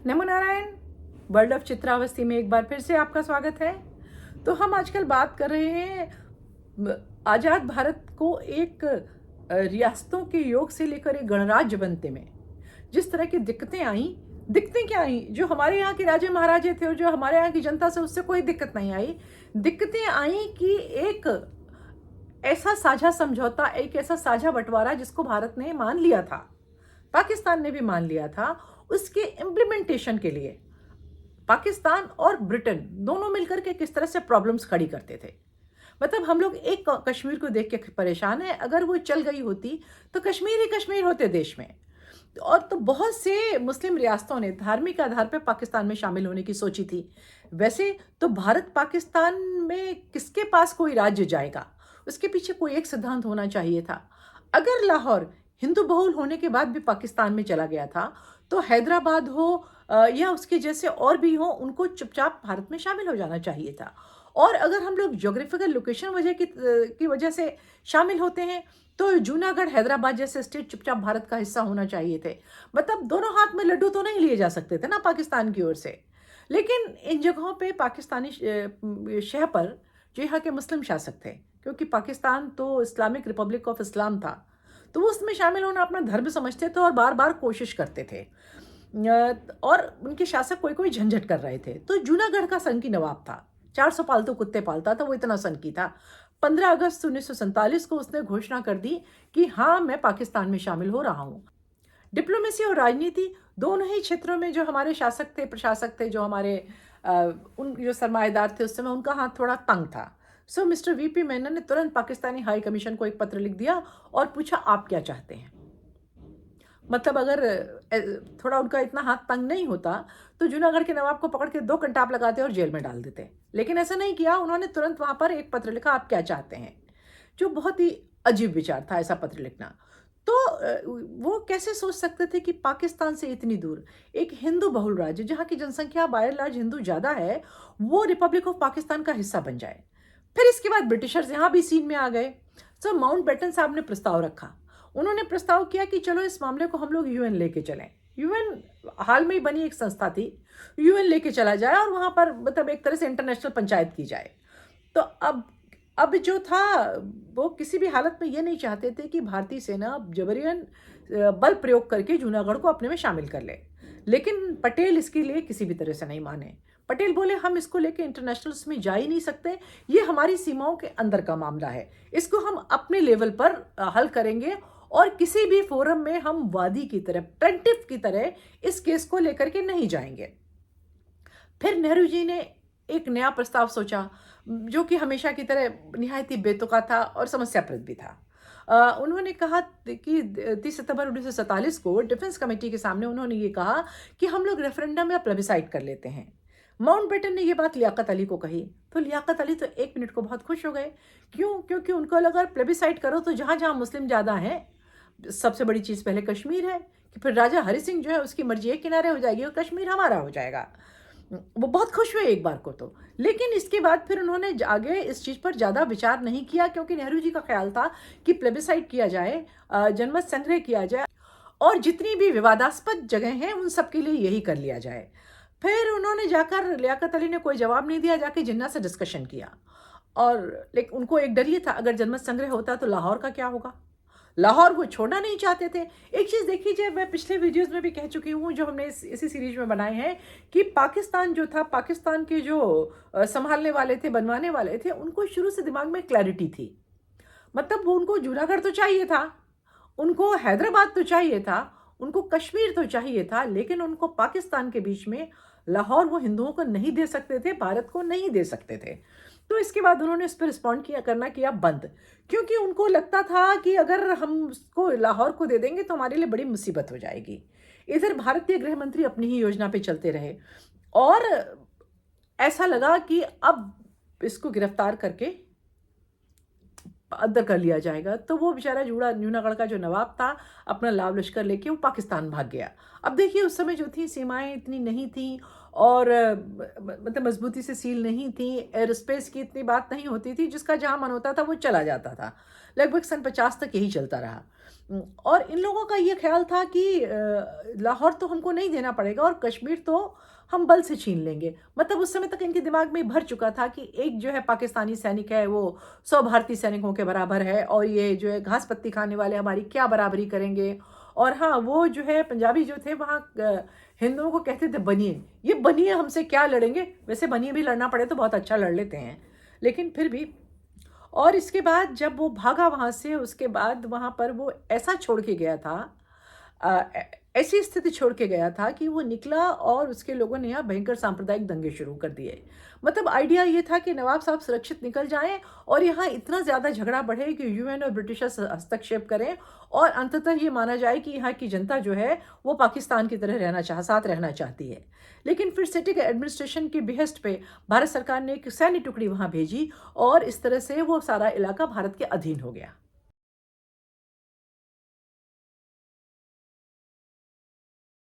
NaMo Narayan. World of चित्रावस्थी में एक बार फिर से आपका स्वागत है। तो हम आजकल बात कर रहे हैं आज़ाद भारत को एक रियासतों के योग से लेकर एक गणराज्य बनते में जिस तरह की दिक्कतें आई। दिक्कतें क्या आई? जो हमारे यहाँ के राजे महाराजे थे और जो हमारे यहाँ की जनता से, उससे कोई दिक्कत नहीं आई। दिक्कतें आई कि एक ऐसा साझा समझौता, एक ऐसा साझा बंटवारा जिसको भारत ने मान लिया था, पाकिस्तान ने भी मान लिया था, उसके इम्प्लीमेंटेशन के लिए पाकिस्तान और ब्रिटेन दोनों मिलकर के किस तरह से प्रॉब्लम्स खड़ी करते थे। मतलब हम लोग एक कश्मीर को देख के परेशान है, अगर वो चल गई होती तो कश्मीर ही कश्मीर होते देश में। और तो बहुत से मुस्लिम रियासतों ने धार्मिक आधार पर पाकिस्तान में शामिल होने की सोची थी। वैसे तो भारत पाकिस्तान में किसके पास कोई राज्य जाएगा, उसके पीछे कोई एक सिद्धांत होना चाहिए था। अगर लाहौर हिंदू बहुल होने के बाद भी पाकिस्तान में चला गया था, तो हैदराबाद हो या उसके जैसे और भी हो, उनको चुपचाप भारत में शामिल हो जाना चाहिए था। और अगर हम लोग ज्योग्राफिकल लोकेशन की वजह से शामिल होते हैं, तो जूनागढ़ हैदराबाद जैसे स्टेट चुपचाप भारत का हिस्सा होना चाहिए थे। मतलब दोनों हाथ में लड्डू तो नहीं लिए जा सकते थे ना पाकिस्तान की ओर से। लेकिन इन जगहों पे पाकिस्तानी शह पर जो यहाँ के मुस्लिम शासक थे, क्योंकि पाकिस्तान तो इस्लामिक रिपब्लिक ऑफ इस्लाम था, तो वो उसमें शामिल होना अपना धर्म समझते थे और बार बार कोशिश करते थे। और उनके शासक कोई कोई झंझट कर रहे थे। तो जूनागढ़ का सनकी नवाब था, 400 पालतू कुत्ते पालता था, वो इतना सनकी था। 15 अगस्त 1947 को उसने घोषणा कर दी कि हाँ, मैं पाकिस्तान में शामिल हो रहा हूँ। डिप्लोमेसी और राजनीति दोनों ही क्षेत्रों में जो हमारे शासक थे, प्रशासक थे, जो हमारे उन जो सरमाएदार थे उस समय, उनका हाथ थोड़ा तंग था। सो मिस्टर वीपी मेनन ने तुरंत पाकिस्तानी हाई कमीशन को एक पत्र लिख दिया और पूछा, आप क्या चाहते हैं। मतलब अगर थोड़ा उनका इतना हाथ तंग नहीं होता तो जूनागढ़ के नवाब को पकड़ के 2 कंटाप लगाते और जेल में डाल देते। लेकिन ऐसा नहीं किया, उन्होंने तुरंत वहां पर एक पत्र लिखा, आप क्या चाहते हैं, जो बहुत ही अजीब विचार था ऐसा पत्र लिखना। तो वो कैसे सोच सकते थे कि पाकिस्तान से इतनी दूर एक हिंदू बहुल राज्य, जहाँ की जनसंख्या बाय लार्ज हिंदू ज्यादा है, वो रिपब्लिक ऑफ पाकिस्तान का हिस्सा बन जाए। फिर इसके बाद ब्रिटिशर्स यहाँ भी सीन में आ गए। सो माउंटबेटन साहब ने प्रस्ताव रखा। उन्होंने प्रस्ताव किया कि चलो इस मामले को हम लोग यूएन लेके चलें। यूएन हाल में ही बनी एक संस्था थी, यूएन लेके चला जाए और वहां पर मतलब एक तरह से इंटरनेशनल पंचायत की जाए। तो अब जो था, वो किसी भी हालत में ये नहीं चाहते थे कि भारतीय सेना जबरियन बल प्रयोग करके जूनागढ़ को अपने में शामिल कर ले। लेकिन पटेल इसके लिए किसी भी तरह से नहीं माने। पटेल बोले, हम इसको लेके इंटरनेशनल में जा ही नहीं सकते, ये हमारी सीमाओं के अंदर का मामला है, इसको हम अपने लेवल पर हल करेंगे और किसी भी फोरम में हम वादी की तरह, प्लेंटिफ की तरह इस केस को लेकर के नहीं जाएंगे। फिर नेहरू जी ने एक नया प्रस्ताव सोचा, जो कि हमेशा की तरह निहायत ही बेतुका था और समस्याप्रद भी था। उन्होंने कहा कि 30 सितंबर 1947 को डिफेंस कमेटी के सामने उन्होंने ये कहा कि हम लोग रेफरेंडम या प्लेबिसाइट कर लेते हैं। माउंटबेटन ने ये बात लियाकत अली को कही, तो लियाकत अली तो 1 मिनट को बहुत खुश हो गए। क्यों? क्योंकि उनको लगा प्लेबिसाइट करो तो जहां जहां मुस्लिम ज्यादा हैं, सबसे बड़ी चीज पहले कश्मीर है, कि फिर राजा हरि सिंह जो है उसकी मर्जी एक किनारे हो जाएगी और कश्मीर हमारा हो जाएगा। वो बहुत खुश हुए एक बार को तो। लेकिन इसके बाद फिर उन्होंने आगे इस चीज पर ज्यादा विचार नहीं किया, क्योंकि नेहरू जी का ख्याल था कि प्लेबिसाइट किया जाए, जनमत संग्रह किया जाए और जितनी भी विवादास्पद जगह हैं उन सब के लिए यही कर लिया जाए। फिर उन्होंने जाकर, लियाकत अली ने कोई जवाब नहीं दिया, जाके जिन्ना से डिस्कशन किया। और लेकिन उनको एक डर ये था, अगर जनमत संग्रह होता तो लाहौर का क्या होगा। लाहौर वो छोड़ना नहीं चाहते थे। एक चीज देखिए, मैं पिछले वीडियोस में भी कह चुकी हूँ, जो हमने इसी सीरीज में बनाए हैं, कि पाकिस्तान जो था, पाकिस्तान के जो संभालने वाले थे, बनवाने वाले थे, उनको शुरू से दिमाग में क्लैरिटी थी। मतलब वो, उनको जूनागढ़ तो चाहिए था, उनको हैदराबाद तो चाहिए था, उनको कश्मीर तो चाहिए था, लेकिन उनको पाकिस्तान के बीच में लाहौर वो हिंदुओं को नहीं दे सकते थे, भारत को नहीं दे सकते थे। तो इसके बाद उन्होंने इस पर रिस्पॉन्ड किया बंद, क्योंकि उनको लगता था कि अगर हम उसको लाहौर को दे देंगे तो हमारे लिए बड़ी मुसीबत हो जाएगी। इधर भारतीय गृह मंत्री अपनी ही योजना पे चलते रहे और ऐसा लगा कि अब इसको गिरफ्तार करके अंदर कर लिया जाएगा। तो वो बेचारा जूनागढ़ का जो नवाब था, अपना लाव लश्कर लेके वो पाकिस्तान भाग गया। अब देखिए, उस समय जो थी सीमाएं इतनी नहीं थी और मतलब मजबूती से सील नहीं थी। एयर स्पेस की इतनी बात नहीं होती थी, जिसका जहाँ मन होता था वो चला जाता था। लगभग सन 50 तक यही चलता रहा। और इन लोगों का ये ख्याल था कि लाहौर तो हमको नहीं देना पड़ेगा और कश्मीर तो हम बल से छीन लेंगे। मतलब उस समय तक इनके दिमाग में भर चुका था कि एक जो है पाकिस्तानी सैनिक है वो 100 भारतीय सैनिकों के बराबर है, और ये जो है घास पत्ती खाने वाले हमारी क्या बराबरी करेंगे। और हाँ, वो जो है पंजाबी जो थे वहाँ हिंदुओं को कहते थे बनिए, ये बनिए हमसे क्या लड़ेंगे। वैसे बनिए भी लड़ना पड़े तो बहुत अच्छा लड़ लेते हैं, लेकिन फिर भी। और इसके बाद जब वो भागा वहाँ से, उसके बाद वहाँ पर वो ऐसा छोड़ के गया था, ऐसी स्थिति छोड़ के गया था कि वो निकला और उसके लोगों ने यहाँ भयंकर सांप्रदायिक दंगे शुरू कर दिए। मतलब आइडिया ये था कि नवाब साहब सुरक्षित निकल जाएं और यहाँ इतना ज़्यादा झगड़ा बढ़े कि यूएन और ब्रिटिशर्स हस्तक्षेप करें, और अंततः ये माना जाए कि यहाँ की जनता जो है वो पाकिस्तान की तरह साथ रहना चाहती है। लेकिन फिर सिटी के एडमिनिस्ट्रेशन की बिहेस्ट पे भारत सरकार ने एक सैन्य टुकड़ी वहाँ भेजी, और इस तरह से वो सारा इलाका भारत के अधीन हो गया।